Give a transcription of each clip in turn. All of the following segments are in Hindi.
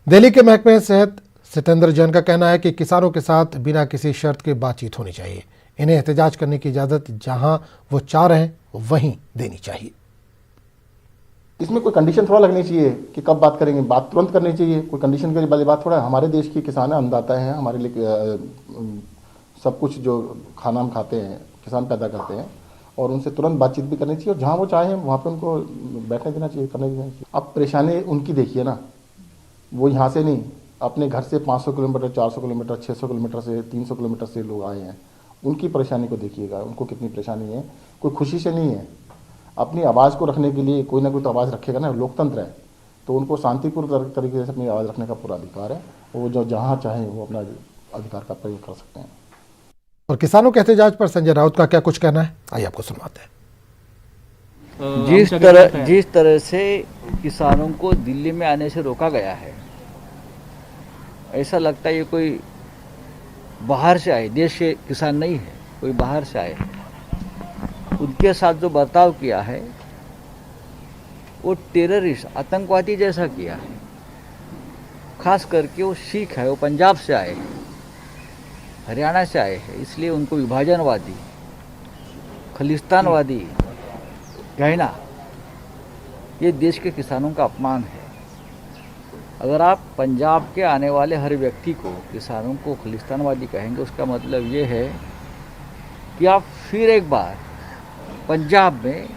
दिल्ली के महकमे सेहत सत्येंद्र जैन का कहना है कि किसानों के साथ बिना किसी शर्त के बातचीत होनी चाहिए। इन्हें एहतजाज करने की इजाज़त जहां वो चाह रहे हैं वहीं देनी चाहिए। इसमें कोई कंडीशन थोड़ा लगनी चाहिए कि कब बात करेंगे, बात तुरंत करनी चाहिए। कोई कंडीशन के वाली बात थोड़ा। हमारे देश की किसान है, अन्नदाता हैं, हमारे लिए सब कुछ जो खाना हम खाते हैं किसान पैदा करते हैं, और उनसे तुरंत बातचीत भी करनी चाहिए और जहाँ वो चाहें वहाँ पे उनको बैठने देना चाहिए, करने देना चाहिए। अब परेशानी उनकी देखिए ना, वो यहाँ से नहीं, अपने घर से 500 किलोमीटर, 400 किलोमीटर, 600 किलोमीटर से, 300 किलोमीटर से लोग आए हैं। उनकी परेशानी को देखिएगा, उनको कितनी परेशानी है। कोई खुशी से नहीं है, अपनी आवाज़ को रखने के लिए कोई ना कोई तो आवाज़ रखेगा ना। लोकतंत्र है तो उनको शांतिपूर्ण तरीके से अपनी आवाज़ रखने का पूरा अधिकार है। वो जो जहाँ चाहें वो अपना अधिकार का प्रयोग कर सकते हैं। और किसानों के एहतजाज पर संजय राउत का क्या कुछ कहना है, आइए आपको सुनवाते हैं। जिस तरह से किसानों को दिल्ली में आने से रोका गया है, ऐसा लगता है ये कोई बाहर से आए, देश के किसान नहीं है, कोई बाहर से आए। उनके साथ जो बर्ताव किया है वो टेररिस्ट, आतंकवादी जैसा किया है। खास करके वो सिख है, वो पंजाब से आए हैं, हरियाणा से आए हैं, इसलिए उनको विभाजनवादी, खलिस्तानवादी कहना ये देश के किसानों का अपमान है। अगर आप पंजाब के आने वाले हर व्यक्ति को, किसानों को खलिस्तानवादी कहेंगे, उसका मतलब ये है कि आप फिर एक बार पंजाब में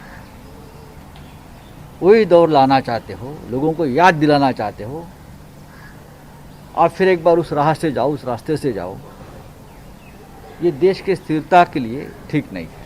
वही दौर लाना चाहते हो, लोगों को याद दिलाना चाहते हो। आप फिर एक बार उस राह से जाओ, उस रास्ते से जाओ। ये देश की स्थिरता के लिए ठीक नहीं है।